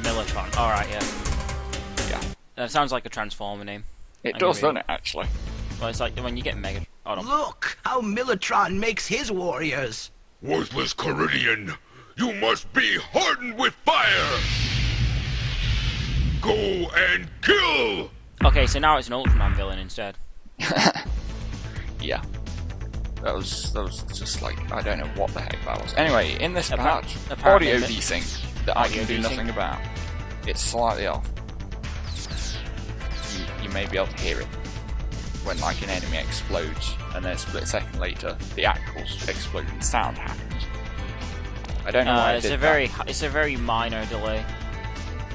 Militron. Alright, yeah. Yeah. That sounds like a Transformer name. It does, doesn't it, actually? Well, it's like when you get Mega... Hold on. Look how Militron makes his warriors. Worthless Caridian, you must be hardened with fire! Go and kill! Okay, so now it's an Ultraman villain instead. Yeah. That was just like, I don't know what the heck that was. Anyway, in this patch, audio desync that I can do nothing about. It's slightly off. You may be able to hear it when like an enemy explodes, and then a split second later, the actual explosion sound happens. I don't know why it's a very minor delay.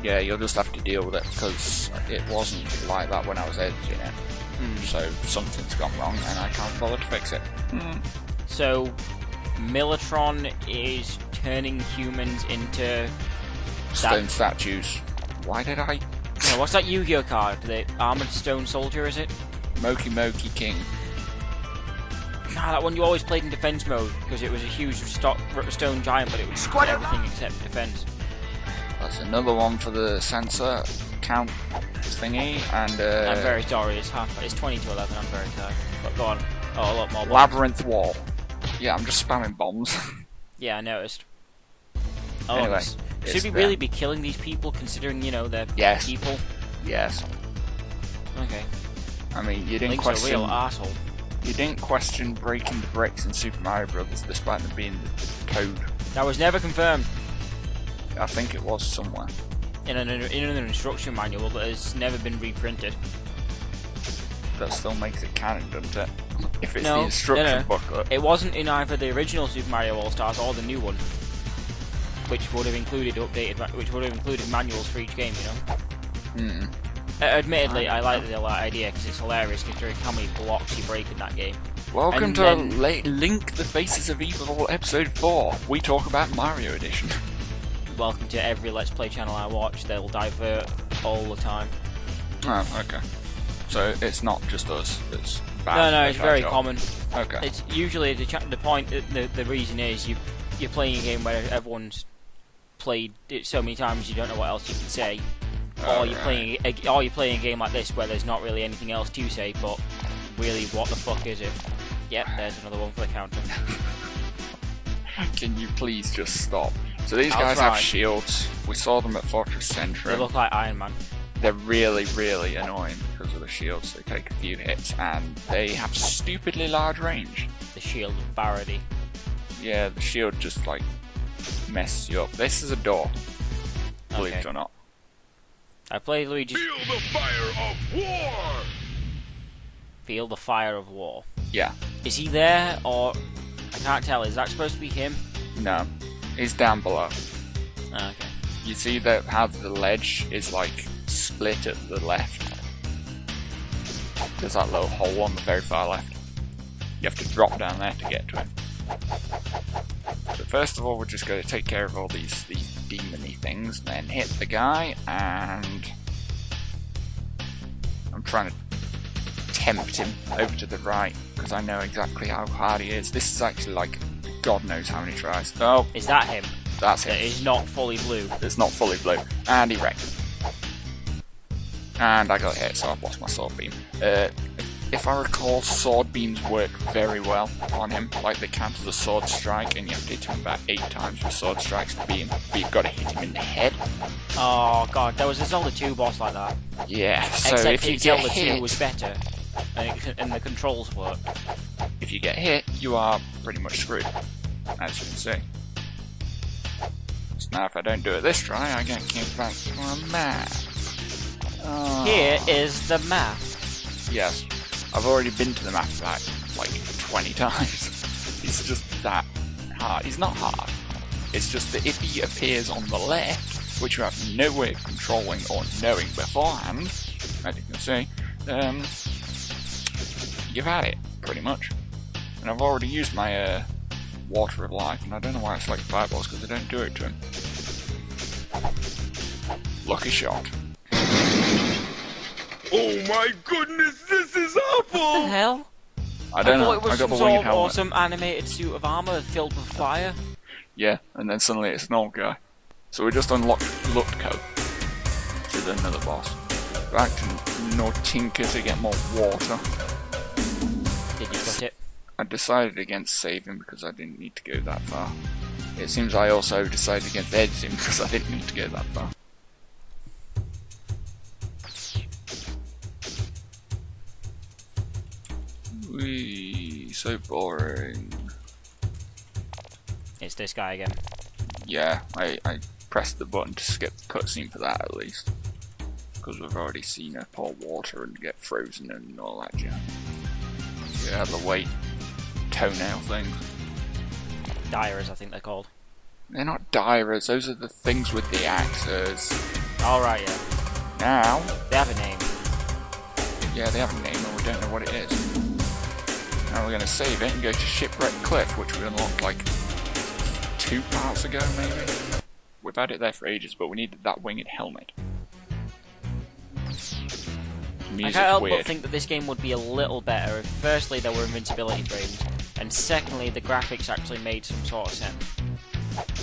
Yeah, you'll just have to deal with it because it wasn't like that when I was editing it. So something's gone wrong, and I can't bother to fix it. So, Militron is turning humans into stone statues. Why did I? No, what's that Yu-Gi-Oh card? The Armored Stone Soldier, is it? Moki Moki King. Nah, that one you always played in defense mode because it was a huge stone giant, but it was everything except defense. That's another one for the sensor count thingy, and I'm very sorry, it's 20 to 11, I'm very tired. But go on. Oh, a lot more bombs. Labyrinth Wall. Yeah, I'm just spamming bombs. Yeah, I noticed. Oh, anyway, should we really be killing these people considering, you know, they're people? Yes. Okay. I mean, you didn't Link's question... a real asshole. You didn't question breaking the bricks in Super Mario Brothers despite them being the code. That was never confirmed. I think it was somewhere. In an instruction manual that has never been reprinted. That still makes it canon, doesn't it? If it's the instruction booklet. It wasn't in either the original Super Mario All-Stars or the new one, which would have included manuals for each game, you know. Admittedly, I like the idea because it's hilarious considering how many blocks you break in that game. Welcome to Link the Faces of Evil Episode 4. We talk about Mario Edition. Welcome to every Let's Play channel I watch. They'll divert all the time. Oh, okay. So it's not just us. It's bad. No, it's very common. Okay. It's usually the reason is you're playing a game where everyone's played it so many times you don't know what else you can say. Or you're playing a game like this where there's not really anything else to say, but really, what the fuck is it? Yep, there's another one for the counter. Can you please just stop? So these guys have shields. We saw them at Fortress Centrum. They look like Iron Man. They're really, really annoying because of the shields. They take a few hits and they have stupidly large range. The shield of Barody. Yeah, the shield just like messes you up. This is a door. Believe it or not. I played Luigi. Feel the fire of war! Feel the fire of war. Yeah. Is he there, or... I can't tell, is that supposed to be him? No. He's down below. Oh, okay. You see that how the ledge is like split at the left? There's that little hole on the very far left. You have to drop down there to get to it. So first of all, we're just going to take care of all these demon-y things, then hit the guy, and I'm trying to tempt him over to the right, because I know exactly how hard he is. This is actually like, God knows how many tries. Oh, is that him? That's him. It is not fully blue. It's not fully blue. And he wrecked. And I got hit, so I've lost my sword beam. If I recall, sword beams work very well on him. Like, they count as a sword strike, and you have to hit him about 8 times with sword strikes to beat him. But you've got to hit him in the head. Oh god, there was a Zelda 2 boss like that. Yeah, so except if you get Zelda hit... 2 was better, and the controls worked. If you get hit, you are pretty much screwed, as you can see. So now if I don't do it this try, I get kicked back to a map. Oh. Here is the map. Yes. I've already been to the map about, like, 20 times. It's just that hard. He's not hard. It's just that if he appears on the left, which you have no way of controlling or knowing beforehand, as you can see, you've had it, pretty much. And I've already used my Water of Life, and I don't know why it's like fireballs, because they don't do it to him. Lucky shot. Oh my goodness, this is awful! What the hell? I don't know. It was I got the some winged sort of helmet. awesome animated suit of armor filled with fire. Yeah, and then suddenly it's an old guy. So we just unlocked Lutko. defeated another boss. Back to Nortinka to get more water. Did you put it? I decided against saving because I didn't need to go that far. It seems I also decided against editing because I didn't need to go that far. Whee, so boring. It's this guy again. Yeah, I pressed the button to skip the cutscene for that at least. Because we've already seen her pour water and get frozen and all that jazz. Yeah, the white toenail things. Dyers, I think they're called. They're not Dyras, those are the things with the axes. Alright, yeah. Now, They have a name. yeah, they have a name and we don't know what it is. Now we're going to save it and go to Shipwreck Cliff, which we unlocked like 2 parts ago maybe. We've had it there for ages, but we needed that winged helmet. I Music's can't help weird. but think that this game would be a little better if firstly there were invincibility frames, and secondly the graphics actually made some sort of sense.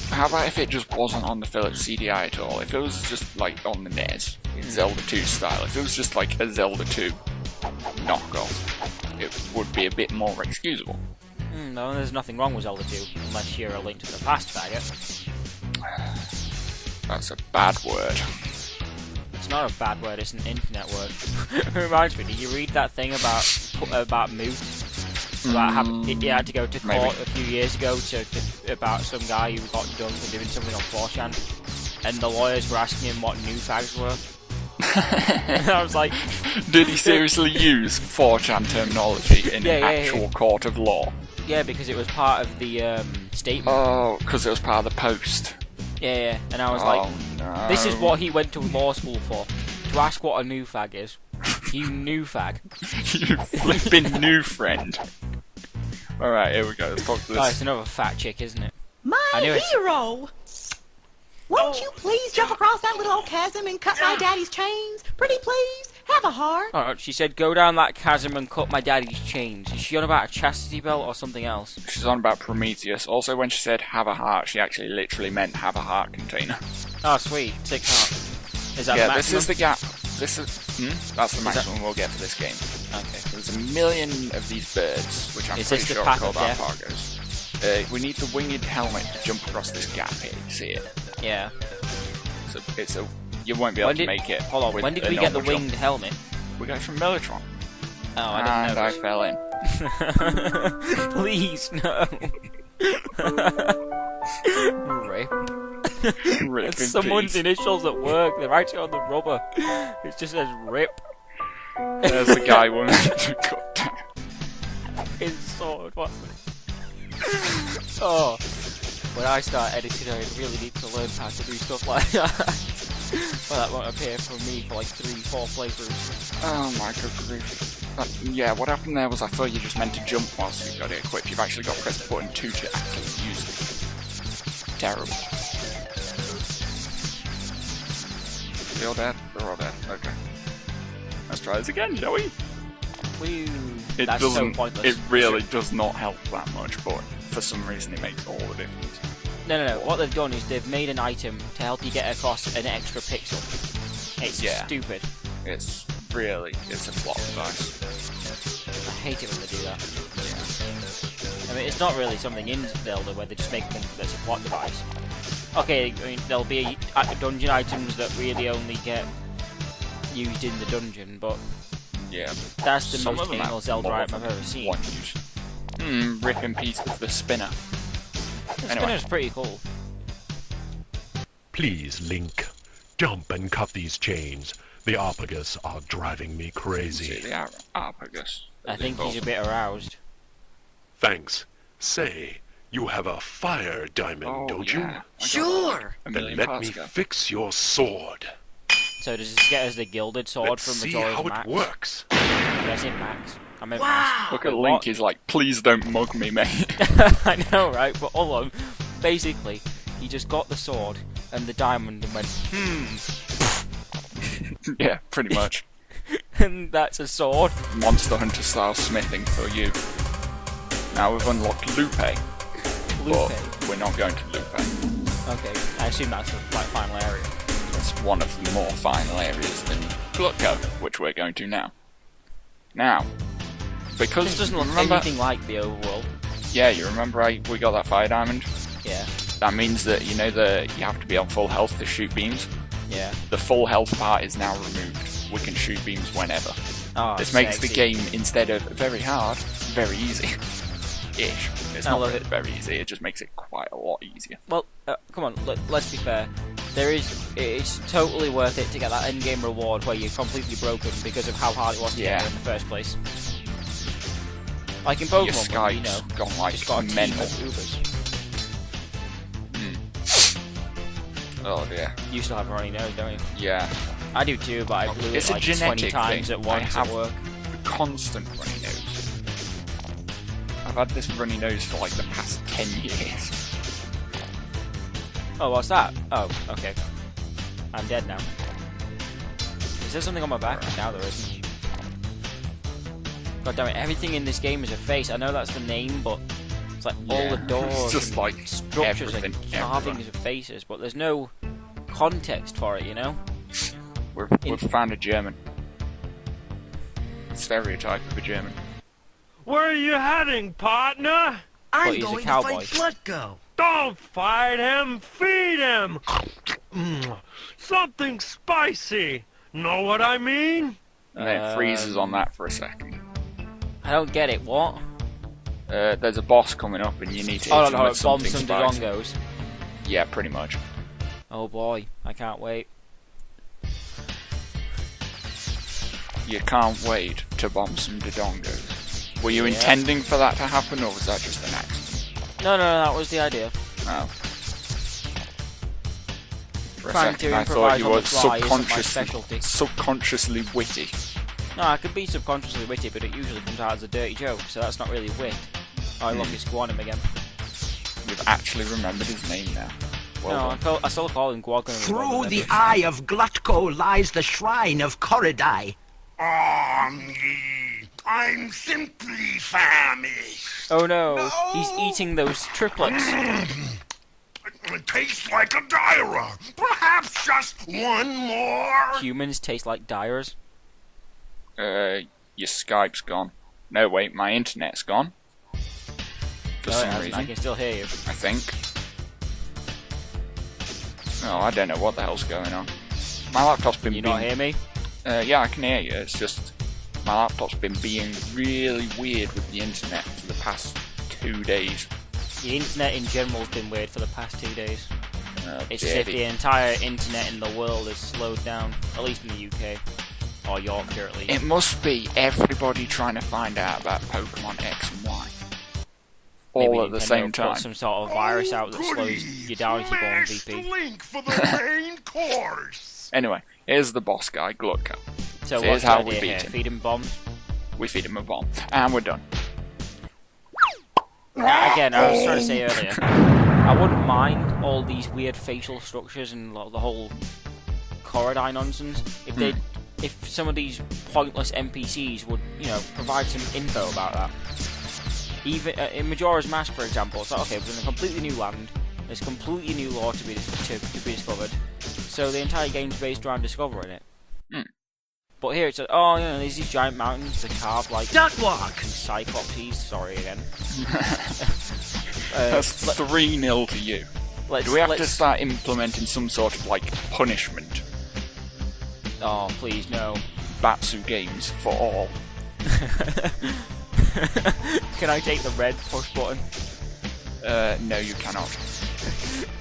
How about if it just wasn't on the Philips CDI at all? If it was just like on the NES, in Zelda 2 style, if it was just like a Zelda 2 knockoff, it would be a bit more excusable. No, there's nothing wrong with Zelda 2, unless you're a Link to the Past faggot. That's a bad word. It's not a bad word, it's an internet word. It reminds me, did you read that thing about Moot? About having, he had to go to court Maybe. a few years ago about some guy who got done for doing something on 4chan, and the lawyers were asking him what new fags were. And I was like... Did he seriously use 4chan terminology in an actual court of law? Yeah, because it was part of the statement. Oh, because it was part of the post. Yeah, and I was like, No. this is what he went to law school for, to ask what a new fag is. You new fag. You flipping new friend. Alright, here we go, let's talk to Oh, this. it's another fat chick, isn't it? I My knew it. hero! Won't you please jump across that little old chasm and cut my daddy's chains? Pretty please, have a heart. Oh, she said, go down that chasm and cut my daddy's chains. Is she on about a chastity belt or something else? She's on about Prometheus. Also, when she said have a heart, she actually literally meant have a heart container. Oh, sweet. 6 heart. Is that Yeah, the this maximum? is the gap. This is... That's the maximum we'll get for this game. Okay. There's a million of these birds, which I'm Is pretty this the sure are path called of death? Arpagos. We need the winged helmet to jump across this gap here. You see it? Yeah. You won't be able to make it. Hold on, with when did a we get the normal jump. winged helmet? We got it from Mellotron. Oh, I didn't know. I fell in. Please, no. Rip. Rip It's in someone's peace. initials at work. They're actually on the rubber. It just says RIP. There's the guy woman to cut down. His sword. What? Oh. When I start editing, I really need to learn how to do stuff like that. Well, that won't appear for me for like 3-4 playthroughs. Oh my good grief. Yeah, what happened there was I thought you just meant to jump whilst you got it equipped. You've actually got to press button 2 to actually use it. Terrible. Are they all dead? They're all dead. Okay. Let's try this again, shall we? Woo. It That's doesn't. so pointless. It really does not help that much, but for some reason it makes all the difference. No. What they've done is they've made an item to help you get across an extra pixel. It's stupid. It's a plot device. I hate it when they do that. I mean, it's not really something in Zelda where they just make one that's a plot device. Okay, I mean, there'll be dungeon items that really only get used in the dungeon, but Yeah. that's the Some most of them anal have Zelda more item I've than ever seen. one use. Rip in peace with the spinner. The Anyway. spinner's pretty cool. Please, Link, jump and cut these chains. The Arpagus are driving me See, crazy. they are Arpagus. I think he's a bit aroused. Thanks. Say, you have a fire diamond, don't you? I got Sure. a Then million let parts me ago. fix your sword. So does this get us the gilded sword Let's from see Majora's how Max? it works. Did I say Max? I meant Max. Look at Wait, Link, what? he's like, please don't mug me, mate. I know, right? But hold on. Basically, he just got the sword and the diamond and went, Yeah, pretty much. and that's a sword. Monster Hunter style smithing for you. Now we've unlocked Lupe, Lupe. but we're not going to Lupe. Okay, I assume that's the final area. Let's one of the more final areas than Glutko, which we're going to now. Now, because This doesn't look remember, anything like the overworld. yeah, you remember we got that fire diamond? Yeah. That means that you have to be on full health to shoot beams. Yeah. The full health part is now removed. We can shoot beams whenever. Oh, This makes the sexy. game, instead of very hard, very easy. Ish. It's I not love it. very easy, it just makes it quite a lot easier. Well, come on, let's be fair. It's totally worth it to get that end game reward where you're completely broken because of how hard it was to get Yeah. there in the first place. Like in Pokemon, Your Skype's gone like just got a team mental. of Ubers. Oh dear. You still have a runny nose, don't you? Yeah. I do too, but I blew It's it a like 20 genetic times thing. at once I at have work. constant runny nose. I've had this runny nose for like the past 10 years. Oh, what's that? Oh, okay. I'm dead now. Is there something on my back? Now there isn't. God damn it, everything in this game is a face. I know that's the name, but it's like all Yeah, the doors it's just and like structures and everything carvings of faces, but there's no context for it, you know? We've found a German. Stereotype of a German. Where are you heading, partner? But I'm he's a going to cowboy. fight Glutko. Don't fight him, feed him. Something spicy. Know what I mean? And then it freezes on that for a second. I don't get it, what? There's a boss coming up and you need to Oh, hit no, him no, with bomb something some spicy. dodongos. Yeah, pretty much. Oh boy, I can't wait. You can't wait to bomb some Dodongos. Were you Yeah. intending for that to happen, or was that just an accident? No, that was the idea. Oh. For a Trying second, to I thought improvise you on were the fly isn't my specialty. subconsciously witty. No, I could be subconsciously witty, but it usually comes out as a dirty joke, so that's not really wit. Oh, look, it's Guanim again. You've actually remembered his name now. Well No, done. I still call him Guanim. Through the eye of Glutko lies the shrine of Koridai. I'm simply famished. Oh no, he's eating those triplets. It tastes like a diarrhea. Perhaps just one more. Humans taste like dyers. Your Skype's gone. No, wait, my internet's gone. For No, it some hasn't, reason, I can still hear you. I think. Oh, I don't know what the hell's going on. My laptop's been You being... not hear me? Yeah, I can hear you. It's just my laptop's been being really weird with the internet for the past 2 days. The internet in general has been weird for the past 2 days. It's as if dearie. the entire internet in the world is slowed down, at least in the UK. Or Yorkshire, at least. It must be everybody trying to find out about Pokemon X and Y. Maybe All at the Nintendo same put time. some sort of virus out that slows you down if you go on Smashed VP. link for the main course. Anyway, here's the boss guy, Glutko. So So what's here's the how we idea beat here? him. Feed him bombs? We feed him a bomb. And we're done. Now, again, I was trying to say earlier, I wouldn't mind all these weird facial structures and the whole Koridai nonsense if they, if some of these pointless NPCs would, provide some info about that. Even in Majora's Mask, for example, it's like, okay, we're in a completely new land. There's completely new lore to be discovered. So the entire game's based around discovering it. But here it's like, there's these giant mountains that carved like Duckwalk. cyclopses. Sorry again. That's 3-0 to you. Do we have to start implementing some sort of, like, punishment? Oh, please, no. Batsu games for all. Can I take the red push button? No, you cannot.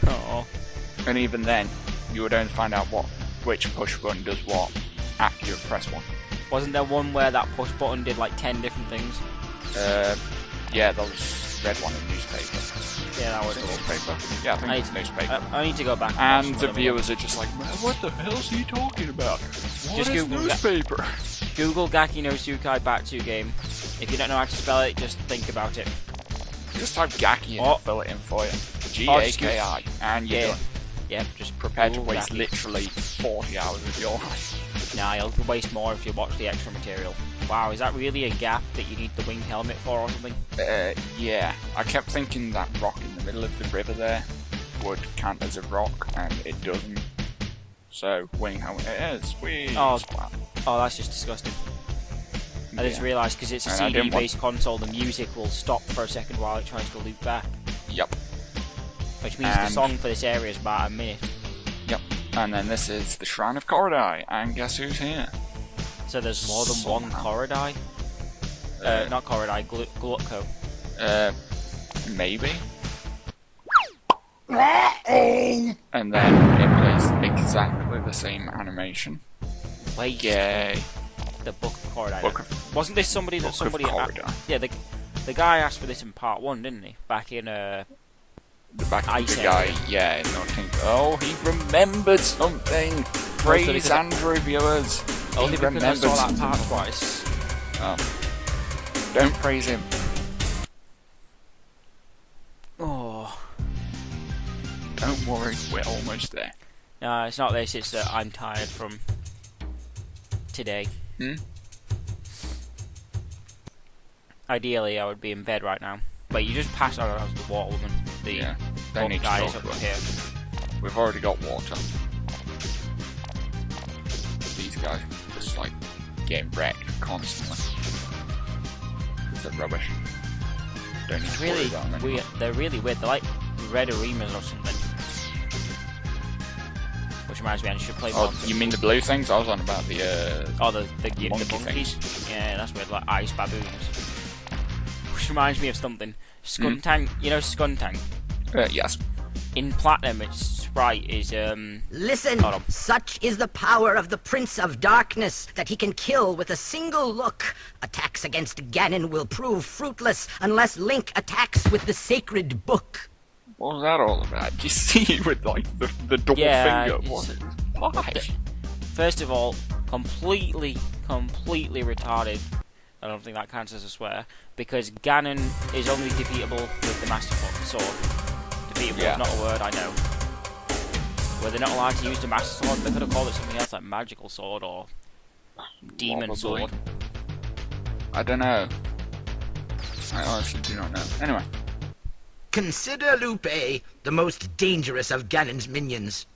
Oh. And even then, you would only find out which push button does what after you press one. Wasn't there one where that push button did like 10 different things? Yeah, that was read one in newspaper. Yeah, that was Is it cool. newspaper? Yeah, I think it's newspaper. I need to go back. And watch the some of them. viewers are just like, "Man, what the hell's he talking about? What Just is Google newspaper?" Google Gaki no Tsukai Batsu game. If you don't know how to spell it, just think about it. Just type Gaki in Oh. and fill it in for you. Oh, just Gaki, and you're Yeah. done. Yeah, just Prepared to Google waste Gaki. literally 40 hours of your life. Nah, you'll waste more if you watch the extra material. Wow, is that really a gap that you need the winged helmet for or something? Yeah. I kept thinking that rock in the middle of the river there would count as a rock, and it doesn't. So, winning how it is. Oh, that's just disgusting. I just realised, because it's a CD-based console, the music will stop for a second while it tries to loop back. Yep. Which means the song for this area is about a minute. Yep. And then this is the Shrine of Korodai, and guess who's here? So there's more than one Korodai? Not Korodai, Glutko. Maybe? And then it plays exactly the same animation. Wait. Yay. The Book of Korodai. Book of, Wasn't this somebody that somebody... Yeah, the guy asked for this in part 1, didn't he? Back in, the guy, yeah, nothing. Oh, he remembered something! Praise Andrew, viewers! Only because I saw that part twice. Oh. Don't praise him. Oh. Don't worry, we're almost there. No, it's not this, it's that I'm tired from today. Ideally, I would be in bed right now. But you just passed out as the water woman. Yeah, they need guys to up talk here. We've already got water. These guys just like getting wrecked constantly. They're rubbish. Don't need to worry about them anymore. They're really weird. They're like red arenas or something. Which reminds me, I should play more. Oh, you mean the blue things? I was on about the the monkey monkeys. things. Yeah, that's weird, like ice baboons. Which reminds me of something. Skuntang, you know Skuntang? Yes. In Platinum, its sprite is Listen, such is the power of the Prince of Darkness that he can kill with a single look. Attacks against Ganon will prove fruitless unless Link attacks with the sacred book. What was that all about? Did you see it with like the double finger? Why? First of all, completely retarded. I don't think that counts as a swear, because Ganon is only defeatable with the Master Sword. Defeatable is not a word, I know. Were they not allowed to use the Master Sword? They could have called it something else, like Magical Sword or Demon Sword. I don't know. I honestly do not know. Anyway. Consider Lupe the most dangerous of Ganon's minions.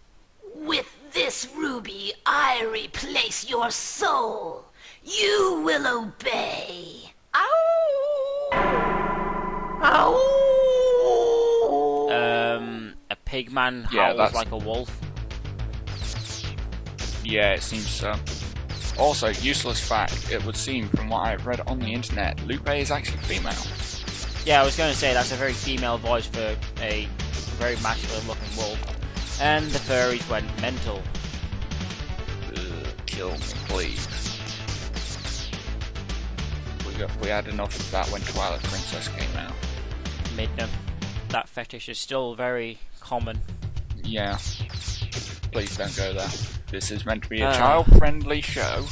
With this ruby, I replace your soul. You will obey. Ow! Ow! A pigman howls like a wolf. Yeah, it seems so. Also, useless fact, it would seem from what I've read on the internet, Lupe is actually female. Yeah, I was going to say that's a very female voice for a very masculine looking wolf. And the furries went mental. Kill me, please. We had enough of that when Twilight Princess came out. Midna. That fetish is still very common. Yeah. Please don't go there. This is meant to be a child-friendly show.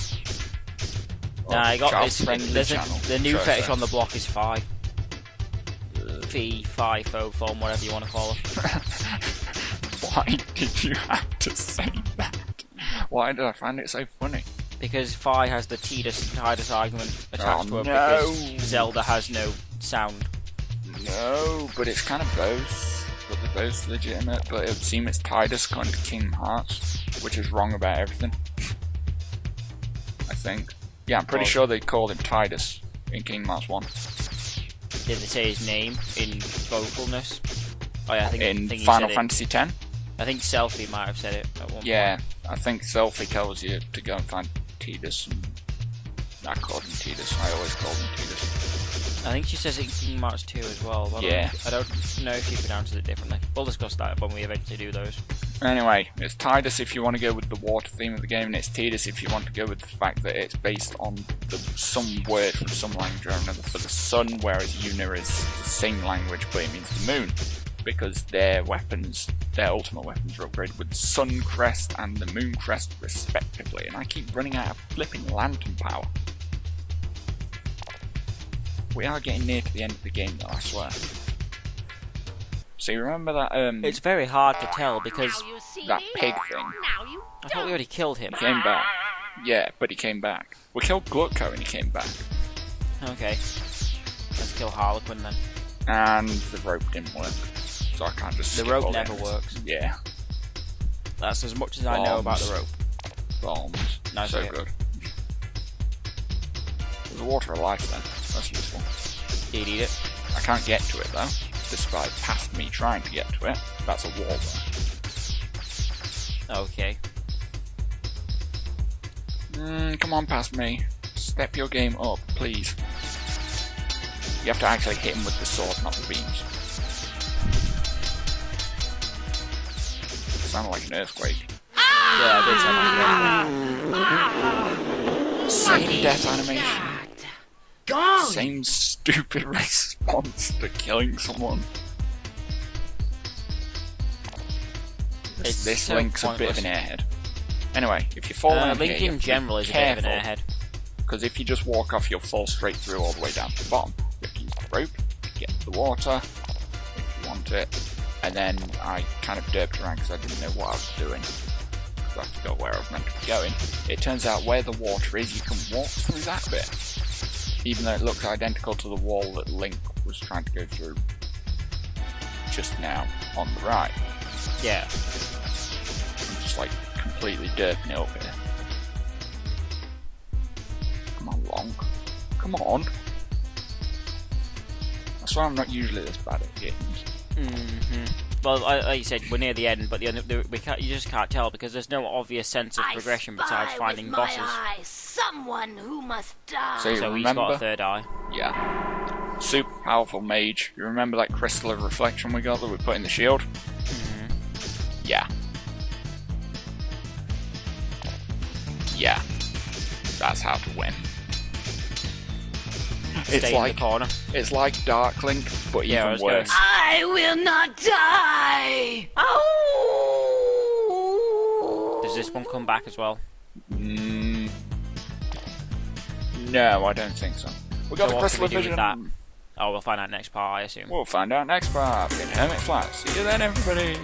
Nah, I got this. The new fetish so. on the block is Phi. Phi, Fo, Form, whatever you want to call it. Why did you have to say that? Why did I find it so funny? Because Phi has the Tidus argument attached to it because Zelda has no sound. No, but it's kind of both. But they're both legitimate. But it would seem it's Tidus going to Kingdom Hearts, which is wrong about everything. I think. Yeah, I'm pretty sure they called him Tidus in Kingdom Hearts 1. Did they say his name in vocalness? Oh yeah, I think in Final Fantasy X? I think Selphie might have said it at one point. I think Selphie tells you to go and find Tidus, and I called him Tidus. I always called him Tidus. I think she says it in Kingdom Hearts 2 as well. But I don't know if she pronounces it differently. We'll discuss that when we eventually do those. Anyway, it's Tidus if you want to go with the water theme of the game, and it's Tidus if you want to go with the fact that it's based on some word from some language or another for the sun, whereas Yuna is the same language, but it means the moon. Because their weapons, their ultimate weapons are upgraded with the Sun Crest and the Moon Crest respectively, and I keep running out of flipping lantern power. We are getting near to the end of the game though, I swear. So you remember that It's very hard to tell because that pig thing. I thought we already killed him. He came back. Yeah, but he came back. We killed Glutko and he came back. Okay. Let's kill Harlequin then. And the rope didn't work. So I can't just the rope never works. Yeah. That's as much as I know about the rope. Bombs. Nice So hit. good. There's a water of life then. That's useful. You need it. I can't get to it though, despite past me trying to get to it. That's a wall there. Okay. Come on past me. Step your game up, please. You have to actually hit him with the sword, not the beams. It sounded like an earthquake. Yeah, it did sound like Same death animation. Gone! Same stupid response to killing someone. It's This so Link's pointless. a bit of an airhead. Anyway, if you fall down Link here, you in have to be general is a bit of careful, an airhead. because if you just walk off, you'll fall straight through all the way down to the bottom. You have to use the rope to get to the water, if you want it. And then I kind of derped around because I didn't know what I was doing. Because I forgot where I was meant to be going. It turns out where the water is, you can walk through that bit. Even though it looks identical to the wall that Link was trying to go through just now on the right. Yeah. I'm just like completely derping it up here. Come on, Long. Come on. That's why I'm not usually this bad at games. Well, like you said, we're near the end, but we can't. You just can't tell because there's no obvious sense of progression besides finding with bosses. My eye someone who must die. So you So he's remember? got a third eye. Yeah. Super powerful mage. You remember that crystal of reflection we got that we put in the shield? Yeah. Yeah. That's how to win. Stay in the corner. It's like Dark Link, but Yeah, I even was gonna worse. I will not die. Oh. Does this one come back as well? No, I don't think so. We got So the what crystal can we do with vision. that? Oh, we'll find out next part, I assume. We'll find out next part in Hermit Flats. See you then, everybody.